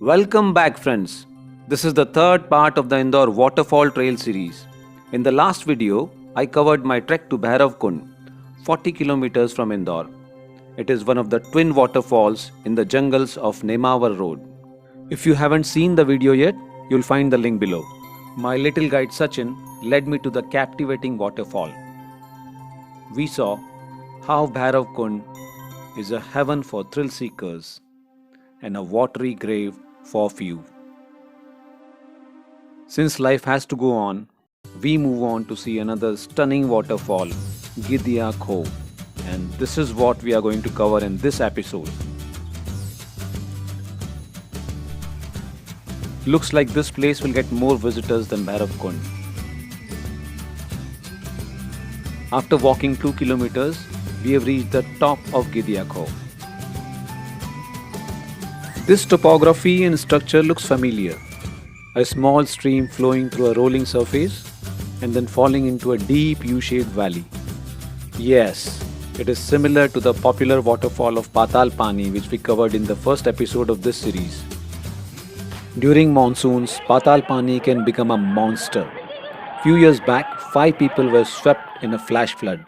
Welcome back, friends. This is the third part of the Indore Waterfall Trail series. In the last video, I covered my trek to Bhairav Kund, 40 kilometers from Indore. It is one of the twin waterfalls in the jungles of Nemawar Road. If you haven't seen the video yet, you'll find the link below. My little guide Sachin led me to the captivating waterfall. We saw how Bhairav Kund is a heaven for thrill seekers and a watery grave for few. Since life has to go on, we move on to see another stunning waterfall, Gidya Kho, and this is what we are going to cover in this episode. Looks like this place will get more visitors than Bhairav Kund. After walking 2 kilometers, we have reached the top of Gidya Kho. This topography and structure looks familiar. A small stream flowing through a rolling surface and then falling into a deep U-shaped valley. Yes, it is similar to the popular waterfall of Patal Pani which we covered in the first episode of this series. During monsoons, Patal Pani can become a monster. Few years back, 5 people were swept in a flash flood.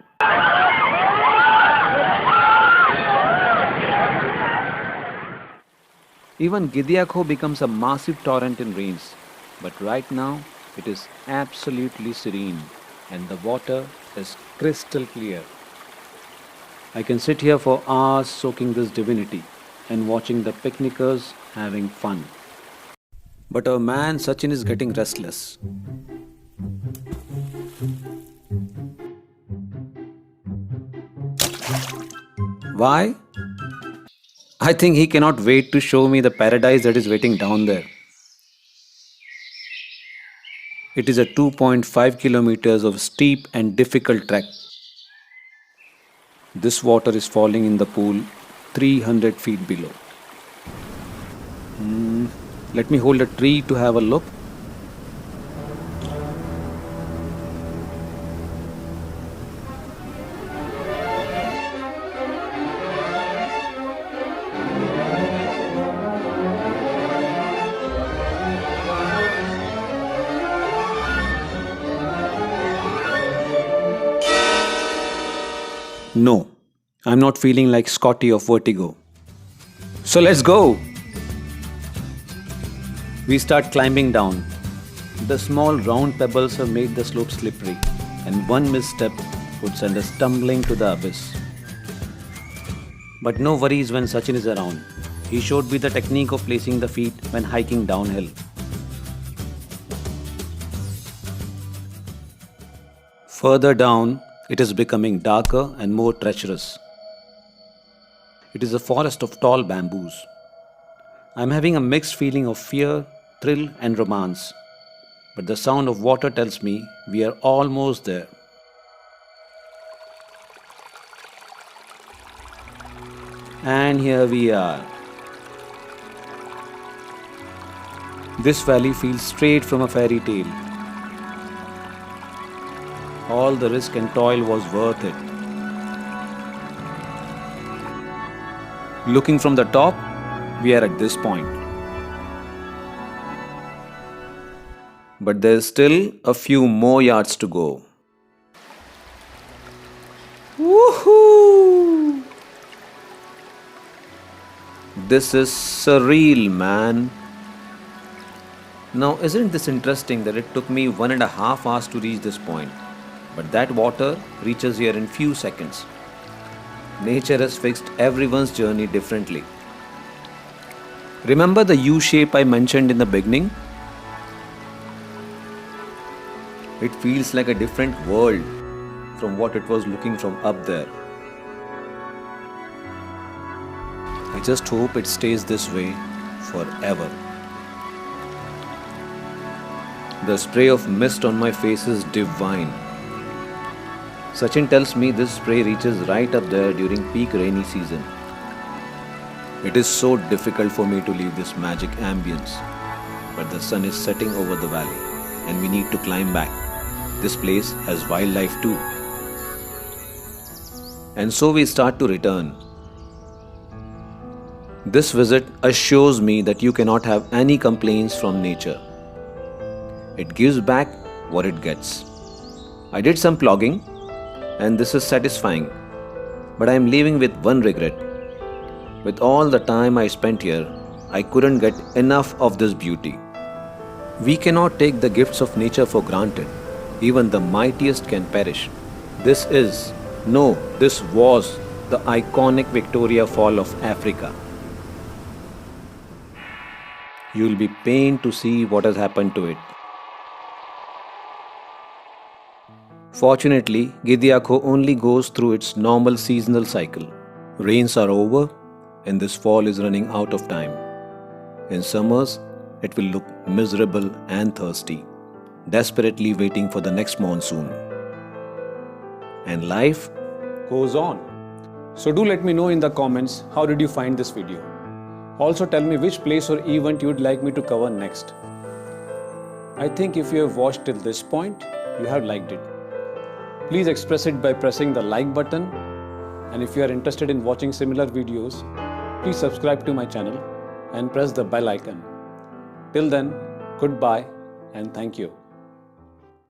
Even Gidya Kho becomes a massive torrent in rains, but right now it is absolutely serene and the water is crystal clear. I can sit here for hours soaking this divinity and watching the picnickers having fun. But our man Sachin is getting restless. Why? I think he cannot wait to show me the paradise that is waiting down there. It is a 2.5 kilometers of steep and difficult trek. This water is falling in the pool 300 feet below. Let me hold a tree to have a look. No, I'm not feeling like Scotty of Vertigo. So let's go! We start climbing down. The small round pebbles have made the slope slippery, and one misstep would send us tumbling to the abyss. But no worries when Sachin is around. He showed me the technique of placing the feet when hiking downhill. Further down, it is becoming darker and more treacherous. It is a forest of tall bamboos. I am having a mixed feeling of fear, thrill and romance. But the sound of water tells me we are almost there. And here we are. This valley feels straight from a fairy tale. All the risk and toil was worth it. Looking from the top, we are at this point. But there is still a few more yards to go. Woohoo! This is surreal, man. Now, isn't this interesting that it took me 1.5 hours to reach this point? But that water reaches here in few seconds. Nature has fixed everyone's journey differently. Remember the U shape I mentioned in the beginning? It feels like a different world from what it was looking from up there. I just hope it stays this way forever. The spray of mist on my face is divine. Sachin tells me this spray reaches right up there during peak rainy season. It is so difficult for me to leave this magic ambience. But the sun is setting over the valley and we need to climb back. This place has wildlife too. And so we start to return. This visit assures me that you cannot have any complaints from nature. It gives back what it gets. I did some plogging and this is satisfying, but I am leaving with one regret. With all the time I spent here, I couldn't get enough of this beauty. We cannot take the gifts of nature for granted. Even the mightiest can perish. This was the iconic Victoria Fall of Africa. You will be pained to see what has happened to it. Fortunately, Gidiako only goes through its normal seasonal cycle. Rains are over and this fall is running out of time. In summers, it will look miserable and thirsty, desperately waiting for the next monsoon. And life goes on. So do let me know in the comments how did you find this video. Also tell me which place or event you would like me to cover next. I think if you have watched till this point, you have liked it. Please express it by pressing the like button, and if you are interested in watching similar videos, please subscribe to my channel and press the bell icon. Till then, goodbye and thank you.